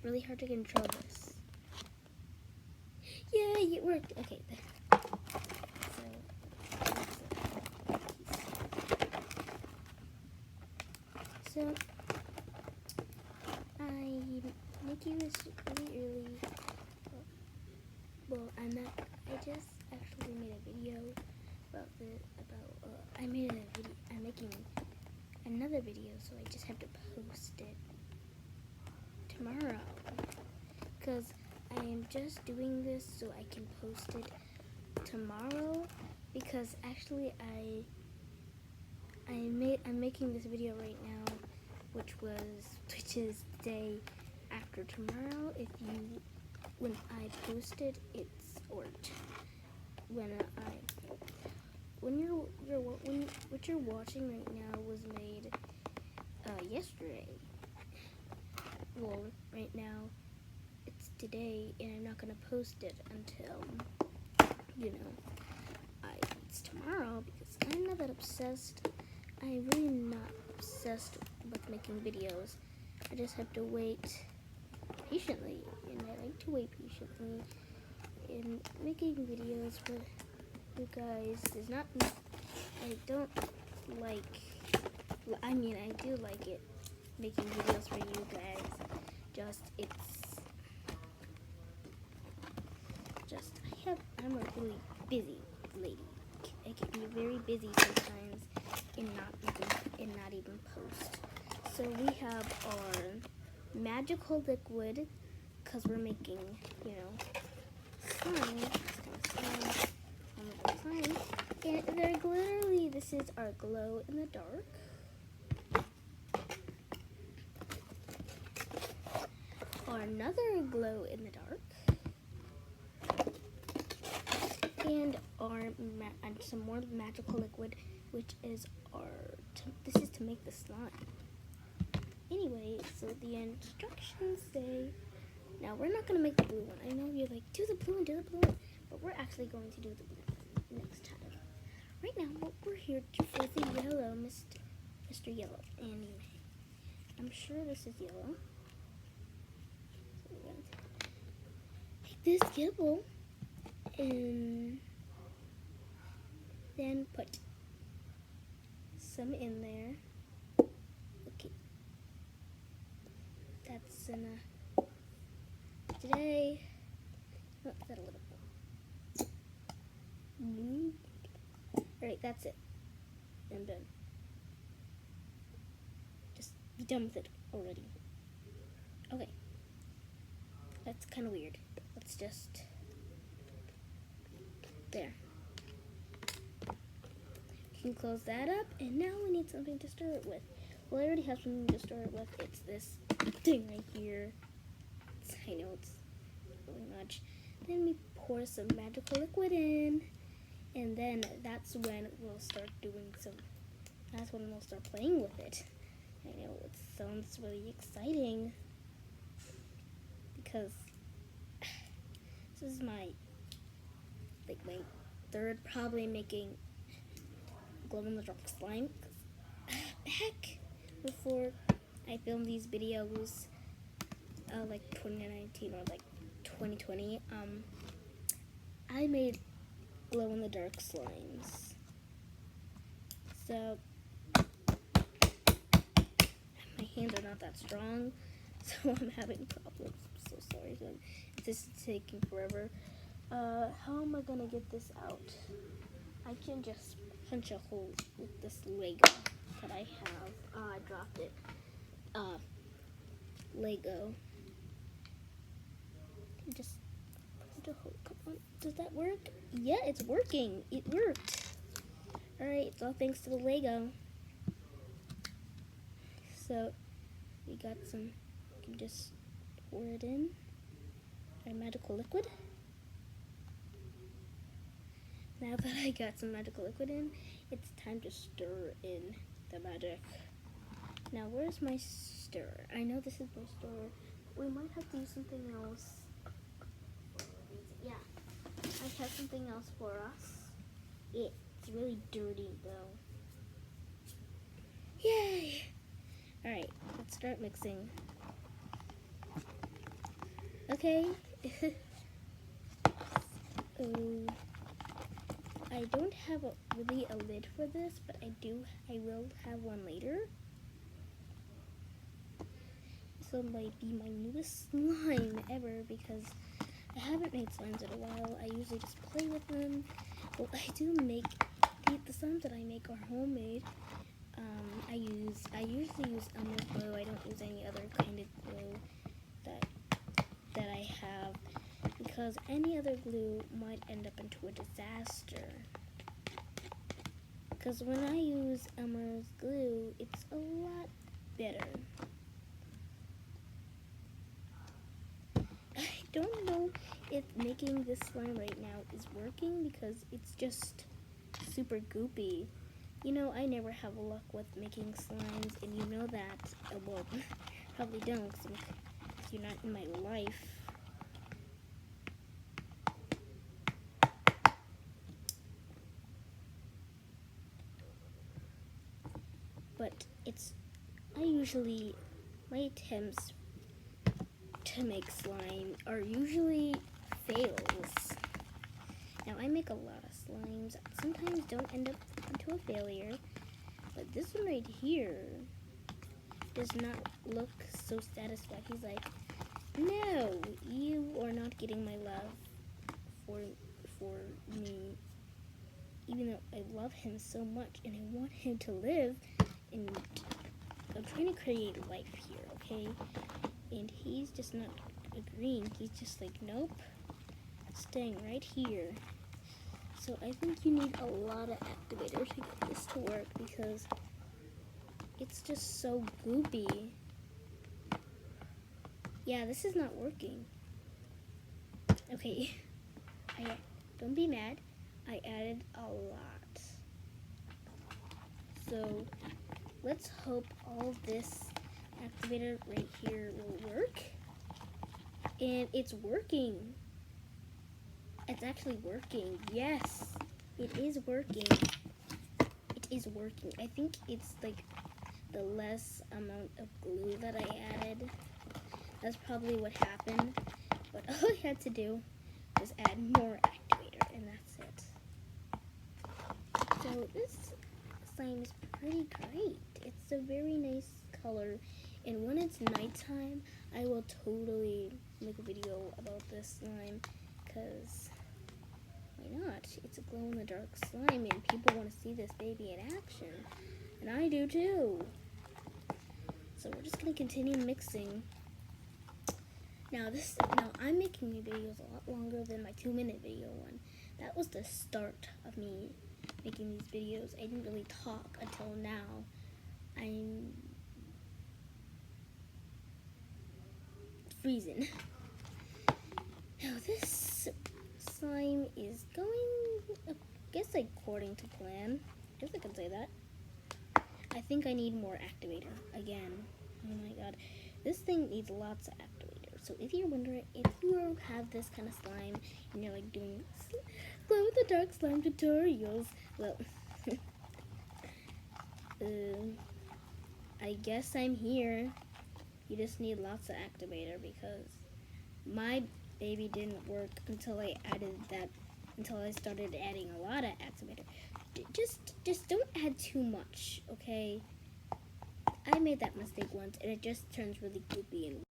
really hard to control this. Yay, it worked. Okay. So I'm making this really early. Well, I'm not. I just actually made a video I'm making another video, so I just have to post it tomorrow. Because I am just doing this so I can post it tomorrow. Because actually I'm making this video right now, which is the day after tomorrow. When I posted, what you're watching right now was made yesterday. Well, right now it's today, and I'm not gonna post it until it's tomorrow, because I'm not that obsessed. I'm really not obsessed with making videos. I just have to wait patiently, and I like to wait patiently. And making videos for you guys is not. I don't like. I mean, I do like it, making videos for you guys. I'm a really busy lady. I can be very busy sometimes and not even post. So we have our magical liquid, because we're making, slime. And they're literally, this is our glow in the dark. Or another glow in the dark. And some more magical liquid, which is this is to make the slime. Anyway, so the instructions say, now we're not going to make the blue one. I know you're like, do the blue one, but we're actually going to do the blue one next time. Right now, we're here for the yellow, Mr. Yellow. Anyway, I'm sure this is yellow. So we're going to take this yellow and then put some in there. Okay, that's enough today. Oh, that a little bit. Alright, that's it. I'm done. Just be done with it already. Okay, that's kind of weird. Let's just there. You can close that up, and now we need something to stir it with. Well, I already have something to stir it with. It's this thing right here. I know it's really much. Then we pour some magical liquid in, and then that's when we'll start that's when we'll start playing with it. I know it sounds really exciting, because this is my third probably making glow-in-the-dark slime. Back before I filmed these videos, like 2019 or like 2020, I made glow-in-the-dark slimes. So my hands are not that strong, so I'm having problems. I'm so sorry. This is taking forever. How am I gonna get this out? I can just punch a hole with this Lego that I have. I dropped it. Lego. Just punch a hole. Come on. Does that work? Yeah, it's working. It worked. Alright, it's all thanks to the Lego. So, we got some, you can just pour it in. Our magical liquid. Now that I got some magical liquid in, it's time to stir in the magic. Now, where's my stirrer? I know this is my stirrer. We might have to use something else. Yeah, I have something else for us. It's really dirty, though. Yay! Alright, let's start mixing. Okay. I don't have really a lid for this, but I will have one later. This will might be my newest slime ever because I haven't made slimes in a while. I usually just play with them. Well, I do make the slimes that I make are homemade. I usually use Elmer's glue. I don't use any other kind of glue that I have because any other glue might end up into a disaster. Because when I use Elmer's glue, it's a lot better. I don't know if making this slime right now is working because it's just super goopy. You know, I never have luck with making slimes, and you know that. Well, probably don't because you're not in my life. But my attempts to make slime are usually fails. Now, I make a lot of slimes. Sometimes don't end up into a failure. But this one right here does not look so satisfied. He's like, no, you are not getting my love for me. Even though I love him so much and I want him to live, and I'm trying to create life here, okay? And he's just not agreeing. He's just like, nope, staying right here. So I think you need a lot of activator to get this to work because it's just so goopy. Yeah, this is not working. Okay, don't be mad. I added a lot. So let's hope all this activator right here will work. And it's working. It's actually working. Yes, it is working. It is working. I think it's like the less amount of glue that I added. That's probably what happened. But all I had to do was add more activator, and that's it. So this slime is pretty great. It's a very nice color. And when it's nighttime, I will totally make a video about this slime because why not? It's a glow-in-the-dark slime and people want to see this baby in action. And I do too. So we're just going to continue mixing. Now I'm making my videos a lot longer than my 2-minute video one. That was the start of me making these videos. I didn't really talk until now. I'm freezing. Now this slime is going, I guess, according to plan. I guess I can say that. I think I need more activator again. Oh my god. This thing needs lots of activator. So if you're wondering, if you have this kind of slime and you're like doing glow-in-the-dark slime tutorials, well, I guess I'm here. You just need lots of activator because my baby didn't work until I started adding a lot of activator. Just don't add too much, okay? I made that mistake once and it just turns really goopy and